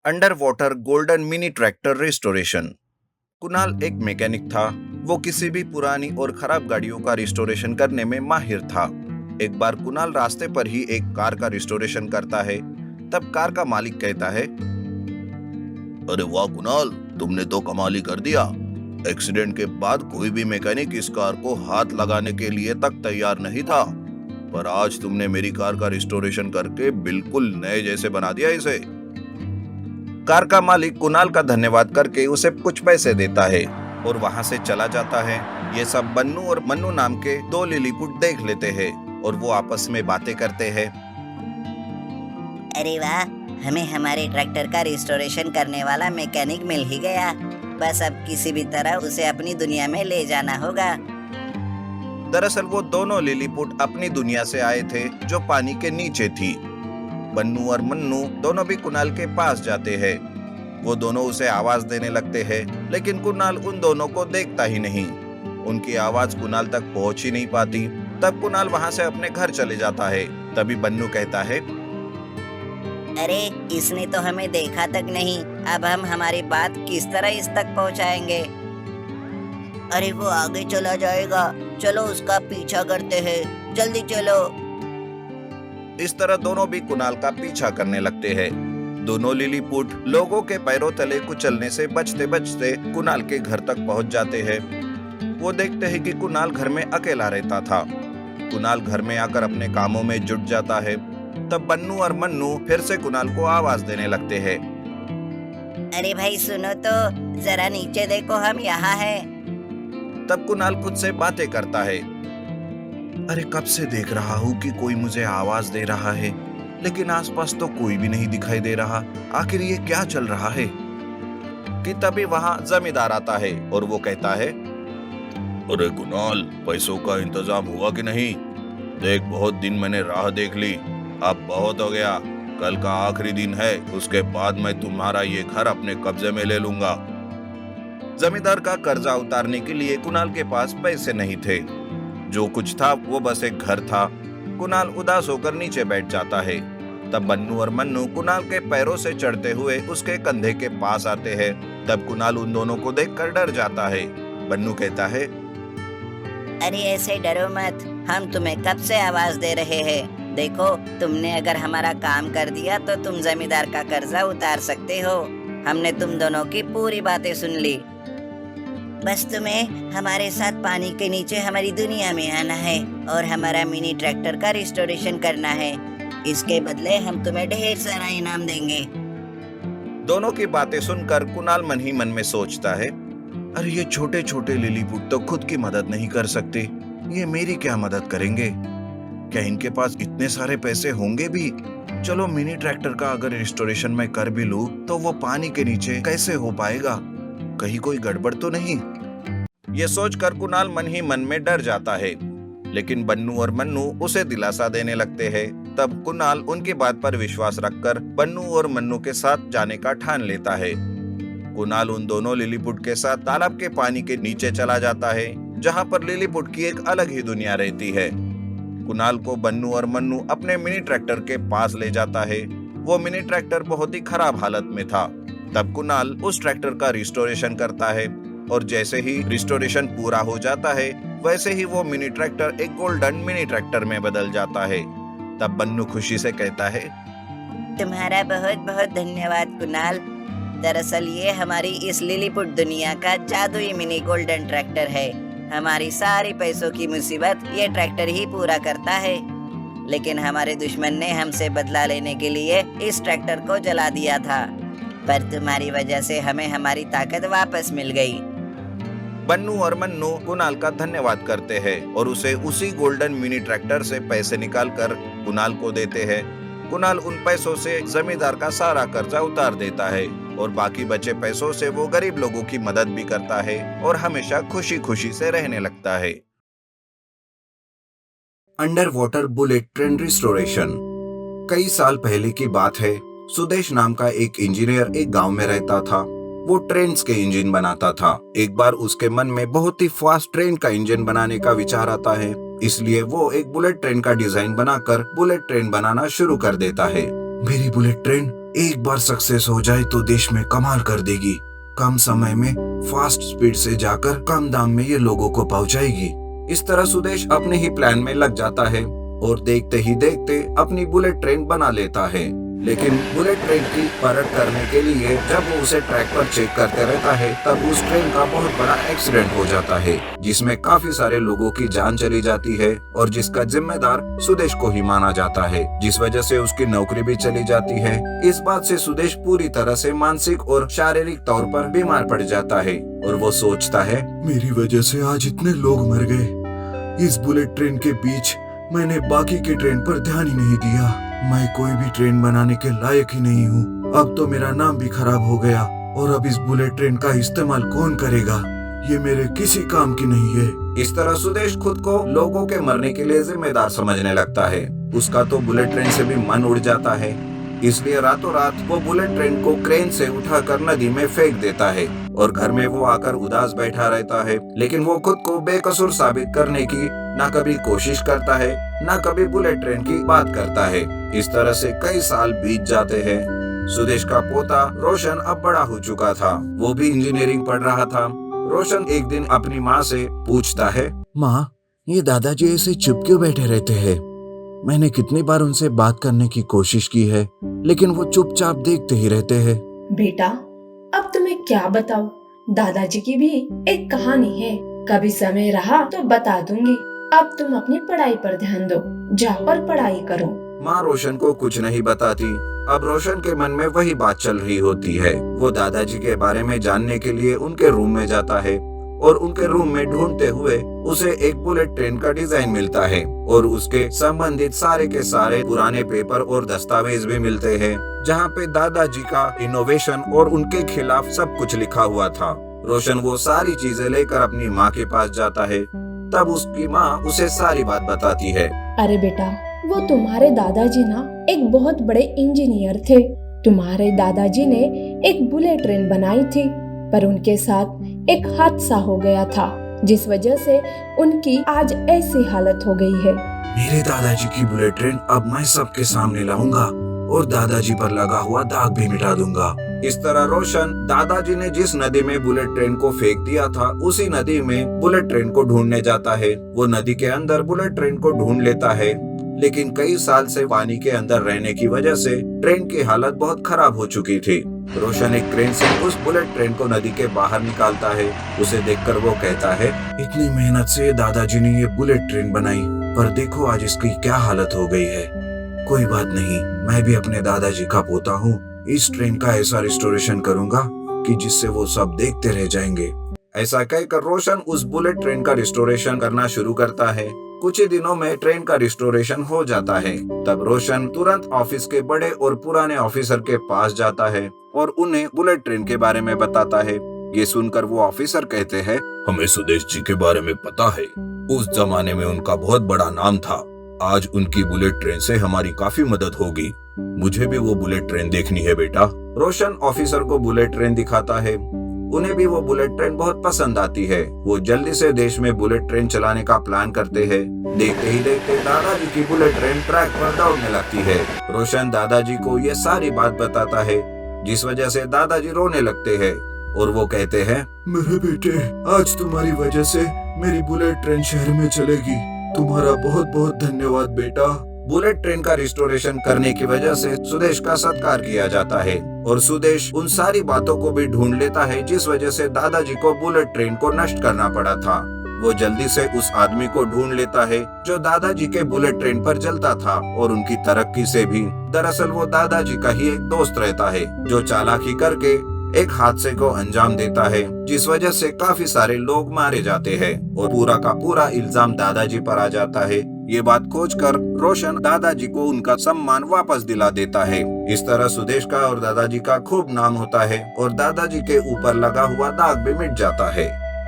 Under water golden mini tractor restoration. Kunal एक mechanic था। वो किसी भी पुरानी और खराब गाड़ियों का रिस्टोरेशन करने में माहिर था। एक बार कुणाल रास्ते पर ही एक कार का रिस्टोरेशन करता है। तब कार का मालिक कहता है, अरे वाह कुणाल, तुमने तो कमाल ही कर दिया। एक्सीडेंट के बाद कोई भी मैकेनिक इस कार को हाथ लगाने के लिए तक तैयार नहीं था, पर आज तुमने मेरी कार का रिस्टोरेशन करके बिल्कुल नए जैसे बना दिया इसे। कार का मालिक कुणाल का धन्यवाद करके उसे कुछ पैसे देता है और वहां से चला जाता है। ये सब बन्नू और मन्नू नाम के दो लिलीपुट देख लेते हैं और वो आपस में बातें करते हैं। अरे वाह, हमें हमारे ट्रैक्टर का रिस्टोरेशन करने वाला मैकेनिक मिल ही गया। बस अब किसी भी तरह उसे अपनी दुनिया में ले जाना होगा। दरअसल वो दोनों लिलीपुट अपनी दुनिया से आए थे जो पानी के नीचे थी। बन्नू और मन्नू दोनों भी कुणाल के पास जाते हैं। वो दोनों उसे आवाज देने लगते हैं, लेकिन कुणाल उन दोनों को देखता ही नहीं। उनकी आवाज कुणाल तक पहुंच ही नहीं पाती। तब कुणाल वहां से अपने घर चले जाता है। तभी बन्नू कहता है, अरे इसने तो हमें देखा तक नहीं, अब हम हमारी बात किस तरह इस तक पहुंचाएंगे? अरे वो आगे चला जाएगा, चलो उसका पीछा करते हैं, जल्दी चलो। इस तरह दोनों भी कुणाल का पीछा करने लगते हैं। दोनों लिलीपुट लोगों के पैरों तले कुचलने से बचते बचते कुणाल के घर तक पहुंच जाते हैं। वो देखते हैं कि कुणाल घर में अकेला रहता था। कुणाल घर में आकर अपने कामों में जुट जाता है। तब बन्नू और मन्नू फिर से कुणाल को आवाज देने लगते हैं। अरे भाई सुनो तो, जरा नीचे देखो, हम यहाँ हैं। तब कुणाल खुद से बातें करता है, अरे कब से देख रहा हूँ कि कोई मुझे आवाज दे रहा है, लेकिन आसपास तो कोई भी नहीं दिखाई दे रहा। आखिर ये क्या चल रहा है? कि तभी वहाँ जमींदार आता है और वो कहता है, अरे कुणाल, पैसों का इंतजाम हुआ कि नहीं? देख, बहुत दिन मैंने राह देख ली, अब बहुत हो गया। कल का आखिरी दिन है, उसके बाद मैं तुम्हारा ये घर अपने कब्जे में ले लूंगा। जमींदार का कर्जा उतारने के लिए कुणाल के पास पैसे नहीं थे। जो कुछ था वो बस एक घर था। कुणाल उदास होकर नीचे बैठ जाता है। तब बन्नू और मन्नू कुणाल के पैरों से चढ़ते हुए उसके कंधे के पास आते हैं। तब कुणाल उन दोनों को देखकर डर जाता है। बन्नू कहता है, अरे ऐसे डरो मत, हम तुम्हें कब से आवाज दे रहे हैं। देखो, तुमने अगर हमारा काम कर दिया तो तुम जमींदार का कर्जा उतार सकते हो। हमने तुम दोनों की पूरी बातें सुन ली। बस तुम्हें हमारे साथ पानी के नीचे हमारी दुनिया में आना है और हमारा मिनी ट्रैक्टर का रिस्टोरेशन करना है। इसके बदले हम तुम्हें ढेर सारा इनाम देंगे। दोनों की बातें सुनकर कुणाल मन ही मन में सोचता है, अरे ये छोटे छोटे लिलीपुट तो खुद की मदद नहीं कर सकते, ये मेरी क्या मदद करेंगे? क्या इनके पास इतने सारे पैसे होंगे भी? चलो, मिनी ट्रैक्टर का अगर रिस्टोरेशन मैं कर भी लूं तो वो पानी के नीचे कैसे हो पाएगा? कहीं कोई गड़बड़ तो नहीं? ये सोचकर कुणाल मन ही मन में डर जाता है, लेकिन बन्नू और मन्नू उसे दिलासा देने लगते हैं। तब कुणाल उनकी बात पर विश्वास रखकर बन्नू और मन्नू के साथ जाने का ठान लेता है। कुणाल उन दोनों लिलीपुट के साथ तालाब के पानी के नीचे चला जाता है, जहाँ पर लिलीपुट की एक अलग ही दुनिया रहती है। कुणाल को बन्नू और मन्नू अपने मिनी ट्रैक्टर के पास ले जाता है। वो मिनी ट्रैक्टर बहुत ही खराब हालत में था। तब कुणाल उस ट्रैक्टर का रिस्टोरेशन करता है और जैसे ही रिस्टोरेशन पूरा हो जाता है, वैसे ही वो मिनी ट्रैक्टर एक गोल्डन मिनी ट्रैक्टर में बदल जाता है। तब बन्नू खुशी से कहता है, तुम्हारा बहुत बहुत धन्यवाद कुणाल। दरअसल ये हमारी इस लिलीपुट दुनिया का जादुई मिनी गोल्डन ट्रैक्टर है। हमारी सारी पैसों की मुसीबत ये ट्रैक्टर ही पूरा करता है। लेकिन हमारे दुश्मन ने हमसे बदला लेने के लिए इस ट्रैक्टर को जला दिया था, पर तुम्हारी वजह से हमें हमारी ताकत वापस मिल गई। बन्नू और मन्नू कुणाल का धन्यवाद करते हैं और उसे उसी गोल्डन मिनी ट्रैक्टर से पैसे निकालकर कुणाल को देते हैं। कुणाल उन पैसों से जमींदार का सारा कर्जा उतार देता है और बाकी बचे पैसों से वो गरीब लोगों की मदद भी करता है और हमेशा खुशी खुशी से रहने लगता है। Under water bullet train restoration. कई साल पहले की बात है। सुदेश नाम का एक इंजीनियर एक गांव में रहता था। वो ट्रेन के इंजन बनाता था। एक बार उसके मन में बहुत ही फास्ट ट्रेन का इंजन बनाने का विचार आता है, इसलिए वो एक बुलेट ट्रेन का डिजाइन बनाकर बुलेट ट्रेन बनाना शुरू कर देता है। मेरी बुलेट ट्रेन एक बार सक्सेस हो जाए तो देश में कमाल कर देगी। कम समय में फास्ट स्पीड से जाकर कम दाम में ये लोगों को पहुंचाएगी। इस तरह सुदेश अपने ही प्लान में लग जाता है और देखते ही देखते अपनी बुलेट ट्रेन बना लेता है। लेकिन बुलेट ट्रेन की परख करने के लिए जब वो उसे ट्रैक पर चेक करते रहता है तब उस ट्रेन का बहुत बड़ा एक्सीडेंट हो जाता है, जिसमें काफी सारे लोगों की जान चली जाती है और जिसका जिम्मेदार सुदेश को ही माना जाता है, जिस वजह से उसकी नौकरी भी चली जाती है। इस बात से सुदेश पूरी तरह से मानसिक और शारीरिक तौर पर बीमार पड़ जाता है और वो सोचता है, मेरी वजह से आज इतने लोग मर गए। इस बुलेट ट्रेन के बीच मैंने बाकी के ट्रेन पर ध्यान ही नहीं दिया। मैं कोई भी ट्रेन बनाने के लायक ही नहीं हूँ। अब तो मेरा नाम भी खराब हो गया और अब इस बुलेट ट्रेन का इस्तेमाल कौन करेगा? ये मेरे किसी काम की नहीं है। इस तरह सुदेश खुद को लोगों के मरने के लिए जिम्मेदार समझने लगता है। उसका तो बुलेट ट्रेन से भी मन उड़ जाता है, इसलिए रातों रात वो बुलेट ट्रेन को क्रेन से उठाकर नदी में फेंक देता है और घर में वो आकर उदास बैठा रहता है। लेकिन वो खुद को बेकसूर साबित करने की ना कभी कोशिश करता है, ना कभी बुलेट ट्रेन की बात करता है। इस तरह से कई साल बीत जाते हैं। सुदेश का पोता रोशन अब बड़ा हो चुका था, वो भी इंजीनियरिंग पढ़ रहा था। रोशन एक दिन अपनी माँ से पूछता है, माँ, ये दादाजी ऐसे चुप क्यों बैठे रहते हैं? मैंने कितनी बार उनसे बात करने की कोशिश की है, लेकिन वो चुपचाप देखते ही रहते हैं। बेटा, अब तुम्हें क्या बताऊं? दादाजी की भी एक कहानी है, कभी समय रहा तो बता दूंगी। अब तुम अपनी पढ़ाई पर ध्यान दो, जाओ और पढ़ाई करो। माँ रोशन को कुछ नहीं बताती। अब रोशन के मन में वही बात चल रही होती है। वो दादाजी के बारे में जानने के लिए उनके रूम में जाता है और उनके रूम में ढूंढते हुए उसे एक बुलेट ट्रेन का डिजाइन मिलता है और उसके संबंधित सारे के सारे पुराने पेपर और दस्तावेज भी मिलते हैं, जहाँ पे दादाजी का इनोवेशन और उनके खिलाफ सब कुछ लिखा हुआ था। रोशन वो सारी चीजें लेकर अपनी माँ के पास जाता है। तब उसकी माँ उसे सारी बात बताती है। अरे बेटा, वो तुम्हारे दादाजी ना एक बहुत बड़े इंजीनियर थे। तुम्हारे दादाजी ने एक बुलेट ट्रेन बनाई थी, पर उनके साथ एक हादसा हो गया था, जिस वजह से उनकी आज ऐसी हालत हो गई है। मेरे दादाजी की बुलेट ट्रेन अब मैं सबके सामने लाऊंगा और दादाजी पर लगा हुआ दाग भी मिटा दूंगा। इस तरह रोशन दादाजी ने जिस नदी में बुलेट ट्रेन को फेंक दिया था, उसी नदी में बुलेट ट्रेन को ढूंढने जाता है। वो नदी के अंदर बुलेट ट्रेन को ढूंढ लेता है, लेकिन कई साल से पानी के अंदर रहने की वजह से ट्रेन की हालत बहुत खराब हो चुकी थी। रोशन एक क्रेन से उस बुलेट ट्रेन को नदी के बाहर निकालता है। उसे देखकर वो कहता है, इतनी मेहनत से दादाजी ने ये बुलेट ट्रेन बनाई, पर देखो आज इसकी क्या हालत हो गई है। कोई बात नहीं, मैं भी अपने दादाजी का पोता हूँ। इस ट्रेन का ऐसा रिस्टोरेशन करूंगा कि जिससे वो सब देखते रह जाएंगे। ऐसा कहकर रोशन उस बुलेट ट्रेन का रिस्टोरेशन करना शुरू करता है। कुछ ही दिनों में ट्रेन का रिस्टोरेशन हो जाता है। तब रोशन तुरंत ऑफिस के बड़े और पुराने ऑफिसर के पास जाता है और उन्हें बुलेट ट्रेन के बारे में बताता है। ये सुनकर वो ऑफिसर कहते हैं, हमें सुदेश जी के बारे में पता है। उस जमाने में उनका बहुत बड़ा नाम था। आज उनकी बुलेट ट्रेन से हमारी काफी मदद होगी। मुझे भी वो बुलेट ट्रेन देखनी है बेटा। रोशन ऑफिसर को बुलेट ट्रेन दिखाता है। उन्हें भी वो बुलेट ट्रेन बहुत पसंद आती है। वो जल्दी से देश में बुलेट ट्रेन चलाने का प्लान करते हैं। देखते ही देखते दादाजी की बुलेट ट्रेन ट्रैक पर दौड़ने लगती है। रोशन दादाजी को ये सारी बात बताता है, जिस वजह से दादाजी रोने लगते हैं और वो कहते हैं, मेरे बेटे, आज तुम्हारी वजह से मेरी बुलेट ट्रेन शहर में चलेगी। तुम्हारा बहुत बहुत धन्यवाद बेटा। बुलेट ट्रेन का रिस्टोरेशन करने की वजह से सुदेश का सत्कार किया जाता है और सुदेश उन सारी बातों को भी ढूंढ लेता है जिस वजह से दादाजी को बुलेट ट्रेन को नष्ट करना पड़ा था। वो जल्दी से उस आदमी को ढूंढ लेता है जो दादाजी के बुलेट ट्रेन पर चलता था और उनकी तरक्की से भी दरअसल वो दादाजी का ही एक दोस्त रहता है, जो चालाकी करके एक हादसे को अंजाम देता है, जिस वजह से काफी सारे लोग मारे जाते हैं और पूरा का पूरा इल्जाम दादाजी पर आ जाता है। ये बात खोजकर रोशन दादाजी को उनका सम्मान वापस दिला देता है। इस तरह सुदेश का और दादाजी का खूब नाम होता है और दादाजी के ऊपर लगा हुआ दाग भी मिट जाता है।